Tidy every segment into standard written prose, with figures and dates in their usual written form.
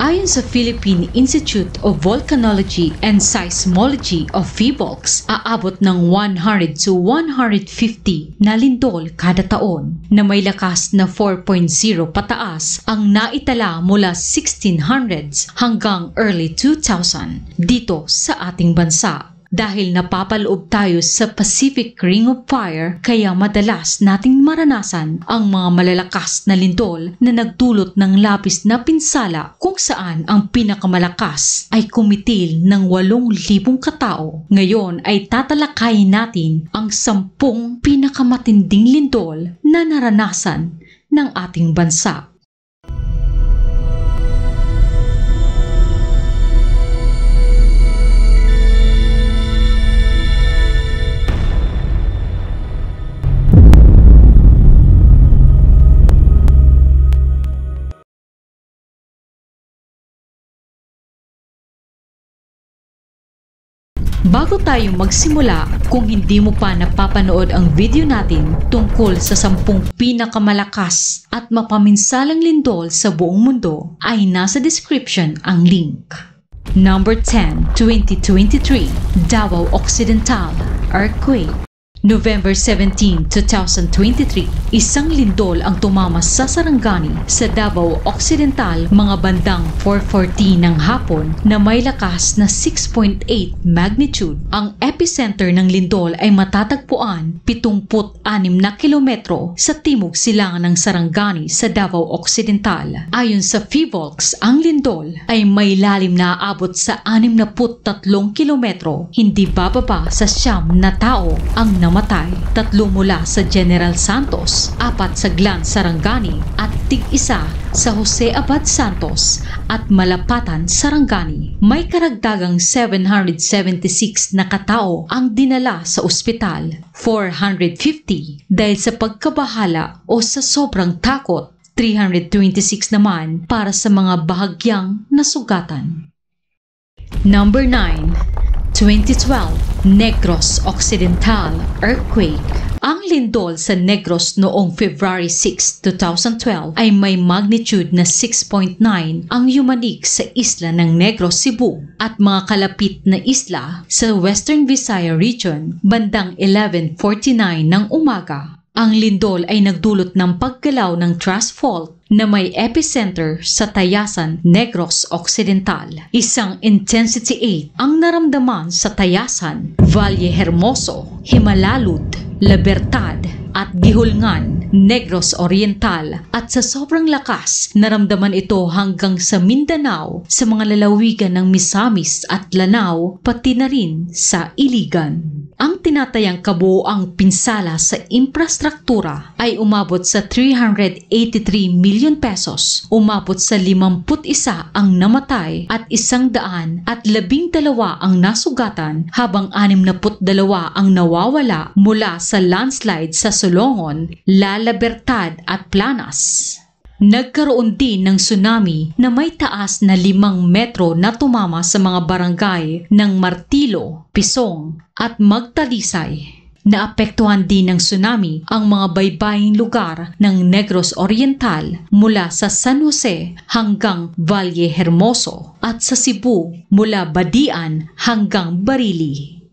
Ayon sa Philippine Institute of Volcanology and Seismology of PHIVOLCS, aabot ng 100 to 150 na lindol kada taon na may lakas na 4.0 pataas ang naitala mula 1600s hanggang early 2000 dito sa ating bansa. Dahil napapaloob tayo sa Pacific Ring of Fire, kaya madalas nating maranasan ang mga malalakas na lindol na nagdulot ng labis na pinsala kung saan ang pinakamalakas ay kumitil ng 8,000 katao. Ngayon ay tatalakayin natin ang 10 pinakamatinding lindol na naranasan ng ating bansa. Bago tayo magsimula, kung hindi mo pa napapanood ang video natin tungkol sa 10 pinakamalakas at mapaminsalang lindol sa buong mundo, ay nasa description ang link. Number 10, 2023, Davao Occidental Earthquake. November 17, 2023, isang lindol ang tumama sa Sarangani sa Davao Occidental mga bandang 4:40 ng hapon na may lakas na 6.8 magnitude. Ang epicenter ng lindol ay matatagpuan 76 na kilometro sa timog silangan ng Sarangani sa Davao Occidental. Ayon sa PHIVOLCS, ang lindol ay may lalim na aabot sa 63 kilometro, hindi bababa sa 9 na tao ang namatay. 3 mula sa General Santos, 4 sa Glan Sarangani at tig-1 sa Jose Abad Santos at Malapatan Sarangani. May karagdagang 776 na katao ang dinala sa ospital, 450 dahil sa pagkabahala o sa sobrang takot, 326 naman para sa mga bahagyang nasugatan. Number 9, 2012, Negros Occidental Earthquake. Ang lindol sa Negros noong February 6, 2012 ay may magnitude na 6.9 ang yumanig sa isla ng Negros, Cebu at mga kalapit na isla sa Western Visayas Region bandang 11:49 ng umaga. Ang lindol ay nagdulot ng paggalaw ng thrust fault na may epicenter sa Tayasan, Negros Occidental. Isang intensity 8 ang naramdaman sa Tayasan, Valle Hermoso, Himalalud, Libertad at Gihulngan, Negros Oriental, at sa sobrang lakas naramdaman ito hanggang sa Mindanao, sa mga lalawigan ng Misamis at Lanao, pati na rin sa Iligan. Ang tinatayang kabuoang pinsala sa infrastruktura ay umabot sa 383 million pesos, umabot sa 51 ang namatay at 112 ang nasugatan, habang 62 ang nawawala mula sa landslide sa Solongon, La Libertad at Planas. Nagkaroon din ng tsunami na may taas na 5 metro na tumama sa mga barangay ng Martilo, Pisong at Magtalisay. Naapektuhan din ng tsunami ang mga baybaying lugar ng Negros Oriental mula sa San Jose hanggang Valle Hermoso at sa Cebu mula Badian hanggang Barili.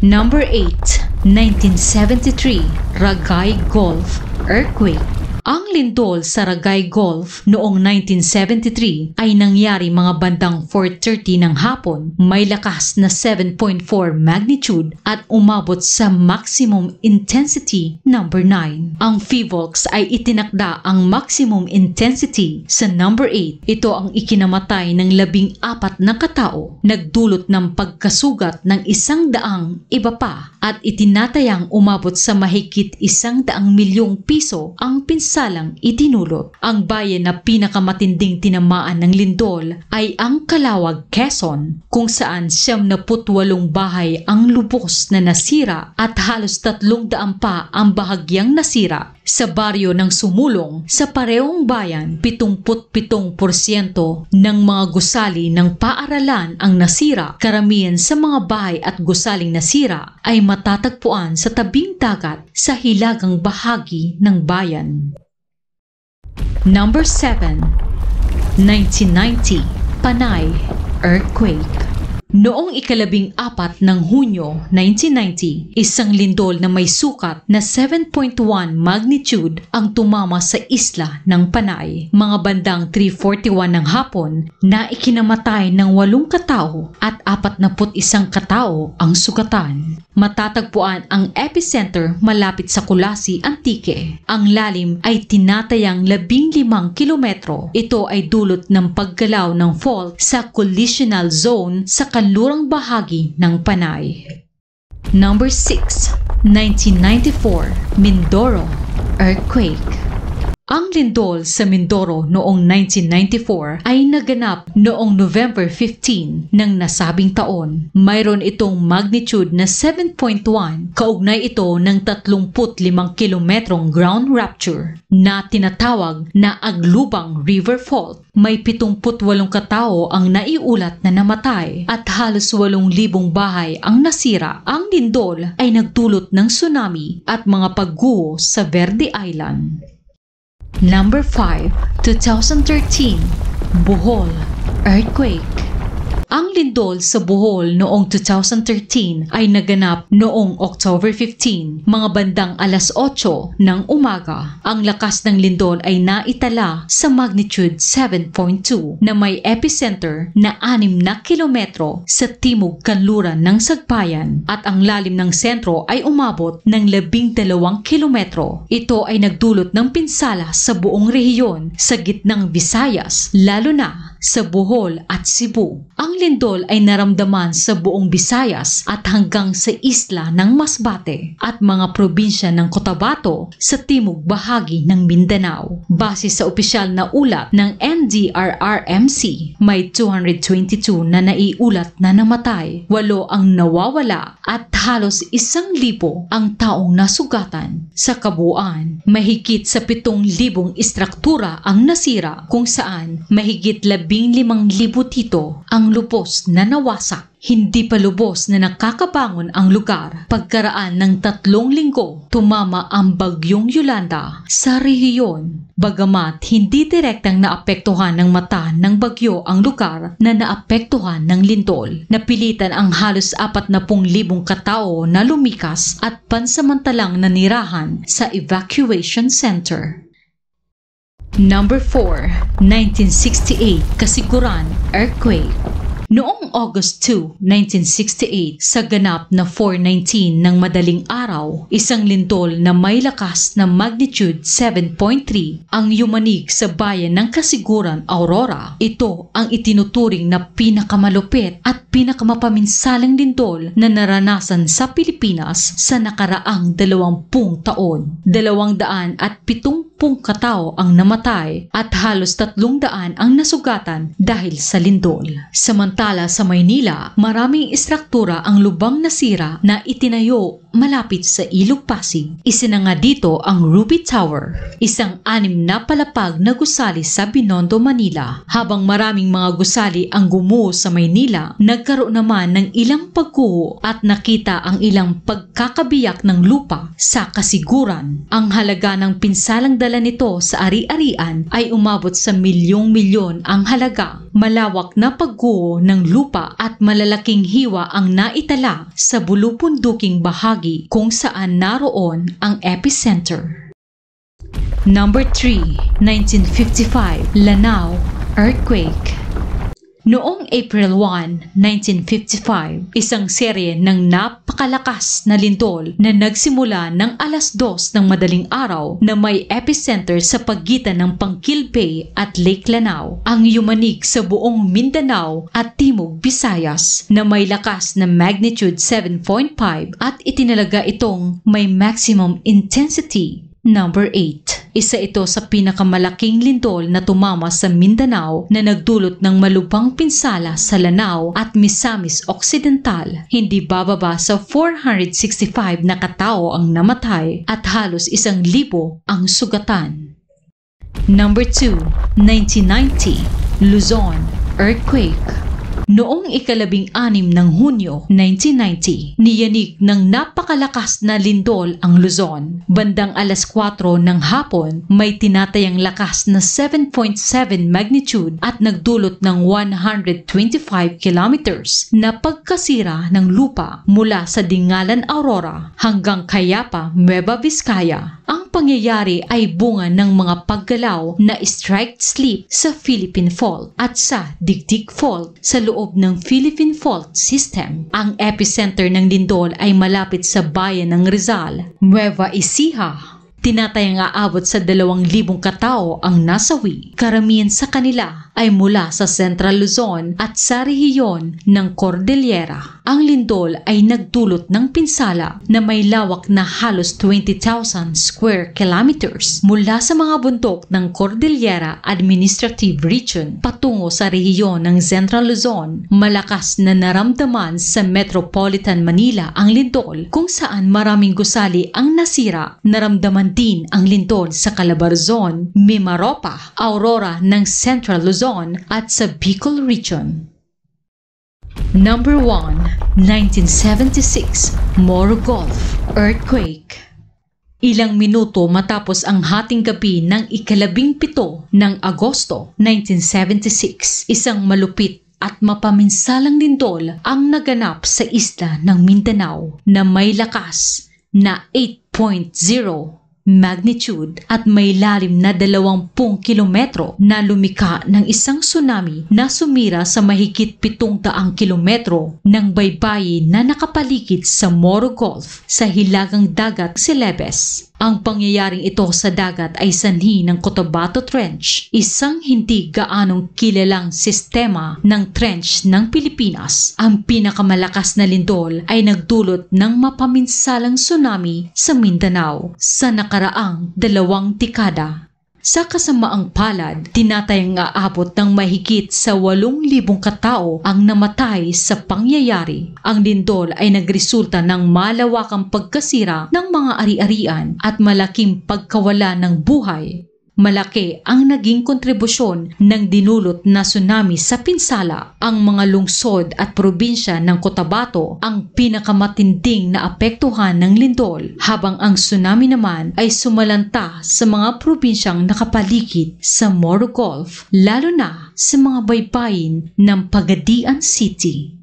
Number 8, 1973, Ragay Gulf Earthquake. Ang lindol sa Ragay Gulf noong 1973 ay nangyari mga bandang 4:30 ng hapon, may lakas na 7.4 magnitude at umabot sa maximum intensity number 9. Ang PHIVOLCS ay itinakda ang maximum intensity sa number 8. Ito ang ikinamatay ng 14 na katao, nagdulot ng pagkasugat ng 100 iba pa, at itinatayang umabot sa mahigit 100 milyong piso ang salang itinulot. Ang bayan na pinakamatinding tinamaan ng lindol ay ang Calawag, Quezon, kung saan 78 bahay ang lubos na nasira at halos 300 pa ang bahagyang nasira. Sa baryo ng Sumulong, sa parehong bayan, 77% ng mga gusali ng paaralan ang nasira. Karamihan sa mga bahay at gusaling nasira ay matatagpuan sa tabing dagat sa hilagang bahagi ng bayan. Number 7, 1990, Panay Earthquake. Noong ika-14 ng Hunyo 1990, isang lindol na may sukat na 7.1 magnitude ang tumama sa isla ng Panay. Mga bandang 3:41 ng hapon na ikinamatay ng 8 katao at 41 katao ang sugatan. Matatagpuan ang epicenter malapit sa Kulasi, Antique. Ang lalim ay tinatayang 15 kilometro. Ito ay dulot ng paggalaw ng fault sa collisional zone sa kanlurang bahagi ng Panay. Number 6, 1994, Mindoro Earthquake. Ang lindol sa Mindoro noong 1994 ay naganap noong November 15 ng nasabing taon. Mayroon itong magnitude na 7.1. Kaugnay ito ng 35 kilometrong ground rupture na tinatawag na Aglubang River Fault. May 78 katao ang naiulat na namatay at halos 8,000 bahay ang nasira. Ang lindol ay nagdulot ng tsunami at mga pagguho sa Verde Island. Number 5, 2013, Bohol Earthquake. Ang lindol sa Bohol noong 2013 ay naganap noong October 15, mga bandang alas 8 ng umaga. Ang lakas ng lindol ay naitala sa magnitude 7.2 na may epicenter na 6 na kilometro sa timog kanluran ng Sagbayan at ang lalim ng sentro ay umabot ng 12 kilometro. Ito ay nagdulot ng pinsala sa buong rehiyon sa gitnang Visayas, lalo na sa Bohol at Cebu. Ang lindol ay naramdaman sa buong Visayas at hanggang sa isla ng Masbate at mga probinsya ng Cotabato sa timog bahagi ng Mindanao. Base sa opisyal na ulat ng NDRRMC, may 222 na naiulat na namatay, 8 ang nawawala at halos 1,000 ang taong nasugatan. Sa kabuuan, mahigit sa 7,000 istruktura ang nasira kung saan mahigit 15,000 dito ang lubos na nawasak. Hindi pa lubos na nakakabangon ang lugar. Pagkaraan ng 3 linggo, tumama ang bagyong Yolanda sa rehiyon. Bagamat hindi direktang naapektuhan ng mata ng bagyo ang lugar na naapektuhan ng lindol, napilitan ang halos 40,000 katao na lumikas at pansamantalang nanirahan sa evacuation center. Number 4, 1968, Kasiguran Earthquake. Noong August 2, 1968, sa ganap na 4:19 ng madaling araw, isang lindol na may lakas na magnitude 7.3 ang yumanig sa bayan ng Kasiguran, Aurora. Ito ang itinuturing na pinakamalupit at pinakamapaminsalang lindol na naranasan sa Pilipinas sa nakaraang 20 taon. 270 katao ang namatay at halos 300 ang nasugatan dahil sa lindol. Samantala sa Maynila, maraming istruktura ang lubang nasira na itinayo malapit sa Ilog Pasig. Isa na nga dito ang Ruby Tower, isang 6 na palapag na gusali sa Binondo, Manila. Habang maraming mga gusali ang gumuho sa Maynila, nagkaroon naman ng ilang pagguho at nakita ang ilang pagkakabiyak ng lupa sa Kasiguran. Ang halaga ng pinsalang dala nito sa ari-arian ay umabot sa milyong-milyon ang halaga. Malawak na pagguho ng lupa at malalaking hiwa ang naitala sa bulupunduking bahagi kung saan naroon ang epicenter. Number 3, 1955, Lanao Earthquake. Noong April 1, 1955, isang serye ng napakalakas na lindol na nagsimula ng alas 2 ng madaling araw na may epicenter sa pagitan ng Pangkil Bay at Lake Lanao ang yumanig sa buong Mindanao at Timog Visayas na may lakas na magnitude 7.5 at itinalaga itong may maximum intensity. Number 8. Isa ito sa pinakamalaking lindol na tumama sa Mindanao na nagdulot ng malubhang pinsala sa Lanao at Misamis Occidental. Hindi bababa sa 465 na katao ang namatay at halos 1,000 ang sugatan. Number 2. 1990, Luzon Earthquake. Noong ika-16 ng Hunyo 1990, niyanig ng napakalakas na lindol ang Luzon. Bandang alas 4 ng hapon, may tinatayang lakas na 7.7 magnitude at nagdulot ng 125 kilometers na pagkasira ng lupa mula sa Dingalan, Aurora hanggang Cayapa, Nueva Vizcaya. Ang pangyayari ay bunga ng mga paggalaw na strike slip sa Philippine Fault at sa Dikdik Fault sa loob ng Philippine Fault System. Ang epicenter ng lindol ay malapit sa bayan ng Rizal, Nueva Ecija. Tinatayang aabot sa 2,000 katao ang nasawi. Karamihan sa kanila ay mula sa Central Luzon at sa rehiyon ng Cordillera. Ang lindol ay nagdulot ng pinsala na may lawak na halos 20,000 square kilometers mula sa mga bundok ng Cordillera Administrative Region patungo sa rehiyon ng Central Luzon. Malakas na naramdaman sa Metropolitan Manila ang lindol kung saan maraming gusali ang nasira. Naramdaman din ang lindol sa Calabarzon, Mimaropa, Aurora ng Central Luzon at sa Bicol Region. Number 1. 1976 Moro Gulf Earthquake. Ilang minuto matapos ang hating gabi ng ika-17 ng Agosto 1976, isang malupit at mapaminsalang lindol ang naganap sa isla ng Mindanao na may lakas na 8.0 magnitude at may lalim na 20 kilometro na lumika ng isang tsunami na sumira sa mahigit 700 kilometro ng baybayin na nakapaligid sa Moro Gulf sa hilagang dagat Celebes. Ang pangyayaring ito sa dagat ay sanhi ng Cotabato Trench, isang hindi gaanong kilalang sistema ng trench ng Pilipinas. Ang pinakamalakas na lindol ay nagdulot ng mapaminsalang tsunami sa Mindanao sa nakaraang 2 dekada. Sa kasamaang palad, tinatayang aabot ng mahigit sa 8,000 katao ang namatay sa pangyayari. Ang lindol ay nagresulta ng malawakang pagkasira ng mga ari-arian at malaking pagkawala ng buhay. Malaki ang naging kontribusyon ng dinulot na tsunami sa pinsala. Ang mga lungsod at probinsya ng Cotabato ang pinakamatinding na apektuhan ng lindol, habang ang tsunami naman ay sumalanta sa mga probinsyang nakapaligid sa Moro Gulf, lalo na sa mga baybayin ng Pagadian City.